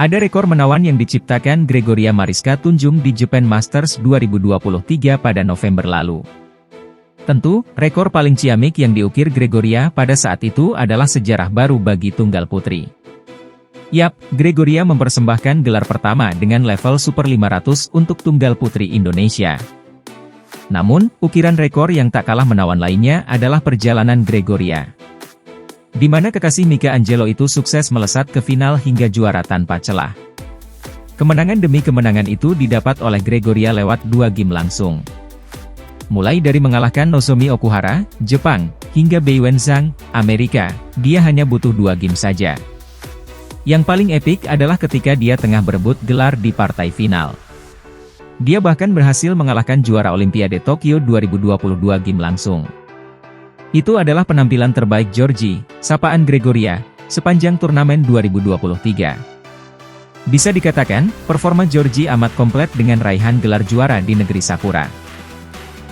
Ada rekor menawan yang diciptakan Gregoria Mariska Tunjung di Japan Masters 2023 pada November lalu. Tentu, rekor paling ciamik yang diukir Gregoria pada saat itu adalah sejarah baru bagi tunggal putri. Yap, Gregoria mempersembahkan gelar pertama dengan level Super 500 untuk tunggal putri Indonesia. Namun, ukiran rekor yang tak kalah menawan lainnya adalah perjalanan Gregoria, di mana kekasih Mika Angelo itu sukses melesat ke final hingga juara tanpa celah. Kemenangan demi kemenangan itu didapat oleh Gregoria lewat 2 game langsung. Mulai dari mengalahkan Nozomi Okuhara, Jepang, hingga Bai Wenzhang, Amerika, dia hanya butuh 2 game saja. Yang paling epik adalah ketika dia tengah berebut gelar di partai final. Dia bahkan berhasil mengalahkan juara Olimpiade Tokyo 2022 game langsung. Itu adalah penampilan terbaik Georgie, sapaan Gregoria, sepanjang turnamen 2023. Bisa dikatakan, performa Georgie amat komplit dengan raihan gelar juara di negeri Sakura.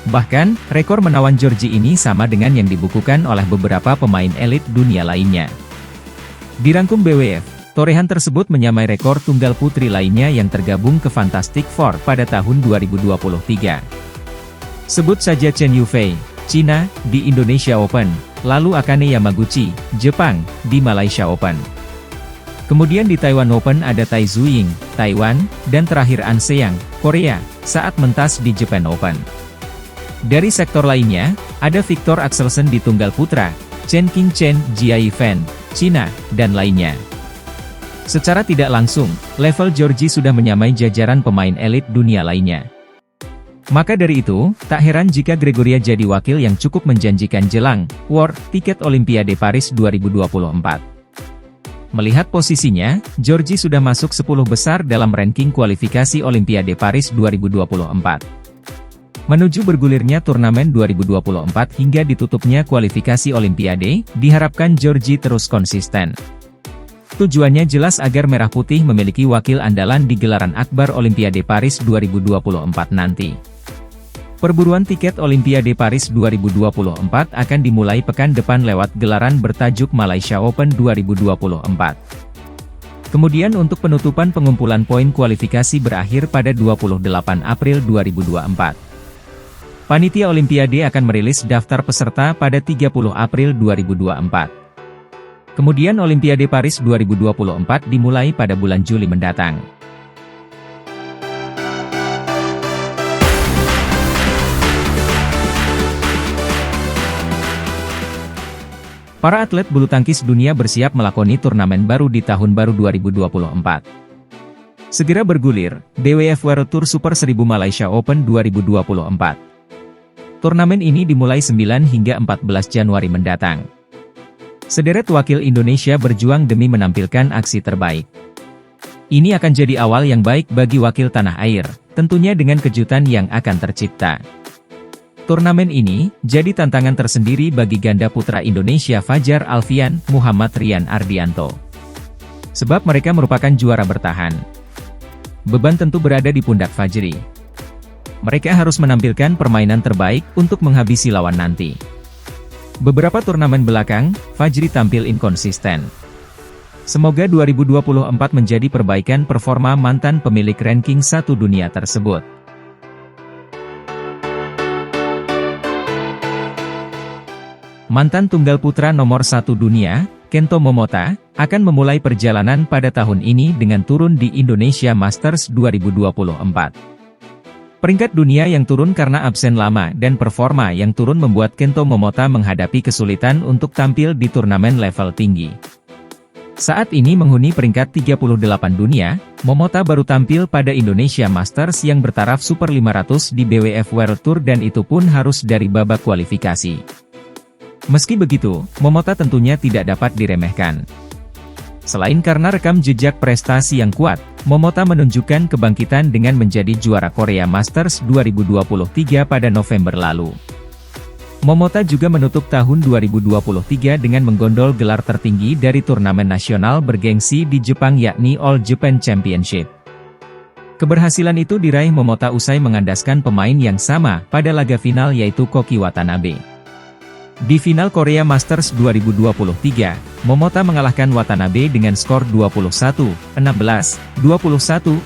Bahkan, rekor menawan Georgie ini sama dengan yang dibukukan oleh beberapa pemain elit dunia lainnya. Dirangkum BWF, torehan tersebut menyamai rekor tunggal putri lainnya yang tergabung ke Fantastic Four pada tahun 2023. Sebut saja Chen Yufei, Cina, di Indonesia Open, lalu Akane Yamaguchi, Jepang, di Malaysia Open. Kemudian di Taiwan Open ada Tai Tzu-ying, Taiwan, dan terakhir An Seong, Korea, saat mentas di Japan Open. Dari sektor lainnya, ada Victor Axelsen di tunggal putra, Chen Qingchen, Jia Yifan, Cina, dan lainnya. Secara tidak langsung, level Georgie sudah menyamai jajaran pemain elit dunia lainnya. Maka dari itu, tak heran jika Gregoria jadi wakil yang cukup menjanjikan jelang War Tiket Olimpiade Paris 2024. Melihat posisinya, Georgie sudah masuk 10 besar dalam ranking kualifikasi Olimpiade Paris 2024. Menuju bergulirnya turnamen 2024 hingga ditutupnya kualifikasi Olimpiade, diharapkan Georgie terus konsisten. Tujuannya jelas agar Merah Putih memiliki wakil andalan di gelaran akbar Olimpiade Paris 2024 nanti. Perburuan tiket Olimpiade Paris 2024 akan dimulai pekan depan lewat gelaran bertajuk Malaysia Open 2024. Kemudian untuk penutupan pengumpulan poin kualifikasi berakhir pada 28 April 2024. Panitia Olimpiade akan merilis daftar peserta pada 30 April 2024. Kemudian Olimpiade Paris 2024 dimulai pada bulan Juli mendatang. Para atlet bulu tangkis dunia bersiap melakoni turnamen baru di tahun baru 2024. Segera bergulir, BWF World Tour Super 1000 Malaysia Open 2024. Turnamen ini dimulai 9 hingga 14 Januari mendatang. Sederet wakil Indonesia berjuang demi menampilkan aksi terbaik. Ini akan jadi awal yang baik bagi wakil tanah air, tentunya dengan kejutan yang akan tercipta. Turnamen ini jadi tantangan tersendiri bagi ganda putra Indonesia Fajar Alfian, Muhammad Rian Ardianto. Sebab mereka merupakan juara bertahan. Beban tentu berada di pundak Fajri. Mereka harus menampilkan permainan terbaik untuk menghabisi lawan nanti. Beberapa turnamen belakang, Fajri tampil inkonsisten. Semoga 2024 menjadi perbaikan performa mantan pemilik ranking 1 dunia tersebut. Mantan tunggal putra nomor 1 dunia, Kento Momota, akan memulai perjalanan pada tahun ini dengan turun di Indonesia Masters 2024. Peringkat dunia yang turun karena absen lama dan performa yang turun membuat Kento Momota menghadapi kesulitan untuk tampil di turnamen level tinggi. Saat ini menghuni peringkat 38 dunia, Momota baru tampil pada Indonesia Masters yang bertaraf Super 500 di BWF World Tour dan itu pun harus dari babak kualifikasi. Meski begitu, Momota tentunya tidak dapat diremehkan. Selain karena rekam jejak prestasi yang kuat, Momota menunjukkan kebangkitan dengan menjadi juara Korea Masters 2023 pada November lalu. Momota juga menutup tahun 2023 dengan menggondol gelar tertinggi dari turnamen nasional bergengsi di Jepang yakni All Japan Championship. Keberhasilan itu diraih Momota usai mengandaskan pemain yang sama pada laga final yaitu Koki Watanabe. Di final Korea Masters 2023, Momota mengalahkan Watanabe dengan skor 21-16, 21-15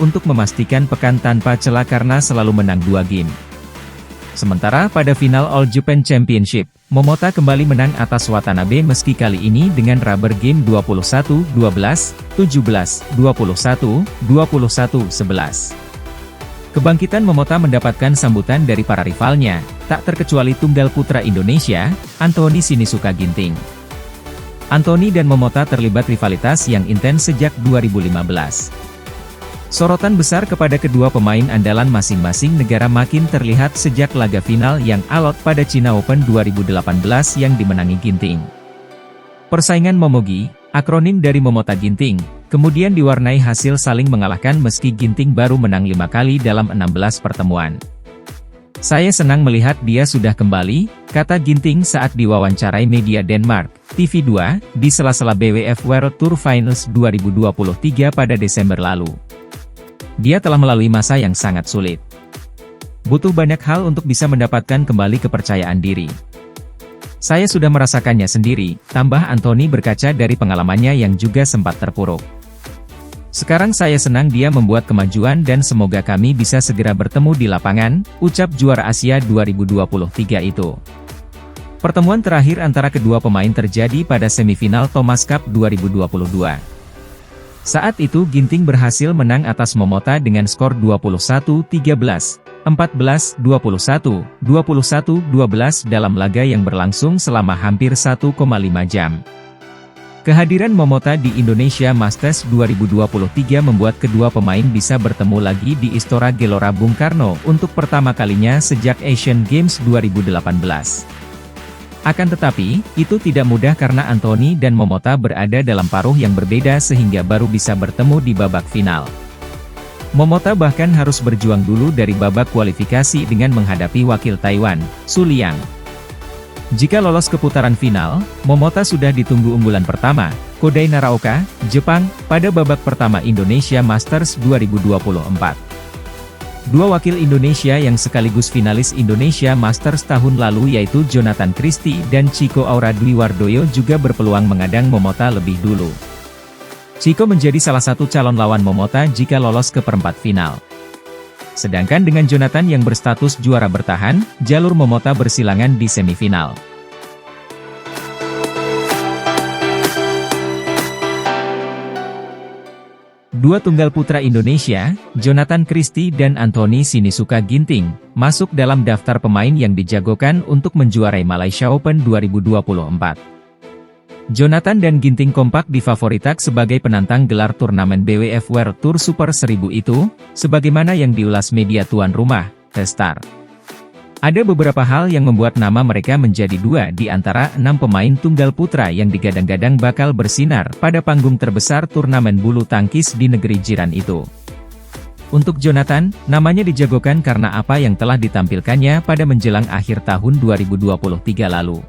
untuk memastikan pekan tanpa celah karena selalu menang 2 game. Sementara pada final All Japan Championship, Momota kembali menang atas Watanabe meski kali ini dengan rubber game 21-12, 17, 21, 21-11. Kebangkitan Momota mendapatkan sambutan dari para rivalnya, tak terkecuali tunggal putra Indonesia, Anthony Sinisuka Ginting. Anthony dan Momota terlibat rivalitas yang intens sejak 2015. Sorotan besar kepada kedua pemain andalan masing-masing negara makin terlihat sejak laga final yang alot pada China Open 2018 yang dimenangi Ginting. Persaingan Momogi, akronim dari Momota Ginting, kemudian diwarnai hasil saling mengalahkan meski Ginting baru menang 5 kali dalam 16 pertemuan. Saya senang melihat dia sudah kembali, kata Ginting saat diwawancarai media Denmark, TV2, di sela-sela BWF World Tour Finals 2023 pada Desember lalu. Dia telah melalui masa yang sangat sulit. Butuh banyak hal untuk bisa mendapatkan kembali kepercayaan diri. Saya sudah merasakannya sendiri, tambah Anthony berkaca dari pengalamannya yang juga sempat terpuruk. Sekarang saya senang dia membuat kemajuan dan semoga kami bisa segera bertemu di lapangan, ucap juara Asia 2023 itu. Pertemuan terakhir antara kedua pemain terjadi pada semifinal Thomas Cup 2022. Saat itu Ginting berhasil menang atas Momota dengan skor 21-13, 14-21, 21-12 dalam laga yang berlangsung selama hampir 1,5 jam. Kehadiran Momota di Indonesia Masters 2023 membuat kedua pemain bisa bertemu lagi di Istora Gelora Bung Karno untuk pertama kalinya sejak Asian Games 2018. Akan tetapi, itu tidak mudah karena Anthony dan Momota berada dalam paruh yang berbeda sehingga baru bisa bertemu di babak final. Momota bahkan harus berjuang dulu dari babak kualifikasi dengan menghadapi wakil Taiwan, Su Liang. Jika lolos ke putaran final, Momota sudah ditunggu unggulan pertama, Kodai Naraoka, Jepang, pada babak pertama Indonesia Masters 2024. Dua wakil Indonesia yang sekaligus finalis Indonesia Masters tahun lalu yaitu Jonathan Christie dan Chico Aura Dwi Wardoyo juga berpeluang mengadang Momota lebih dulu. Chico menjadi salah satu calon lawan Momota jika lolos ke perempat final. Sedangkan dengan Jonathan yang berstatus juara bertahan, jalur Momota bersilangan di semifinal. Dua tunggal putra Indonesia, Jonathan Christie dan Anthony Sinisuka Ginting, masuk dalam daftar pemain yang dijagokan untuk menjuarai Malaysia Open 2024. Jonathan dan Ginting kompak difavoritak sebagai penantang gelar turnamen BWF World Tour Super 1000 itu, sebagaimana yang diulas media tuan rumah, The Star. Ada beberapa hal yang membuat nama mereka menjadi dua di antara 6 pemain tunggal putra yang digadang-gadang bakal bersinar pada panggung terbesar turnamen bulu tangkis di negeri jiran itu. Untuk Jonathan, namanya dijagokan karena apa yang telah ditampilkannya pada menjelang akhir tahun 2023 lalu.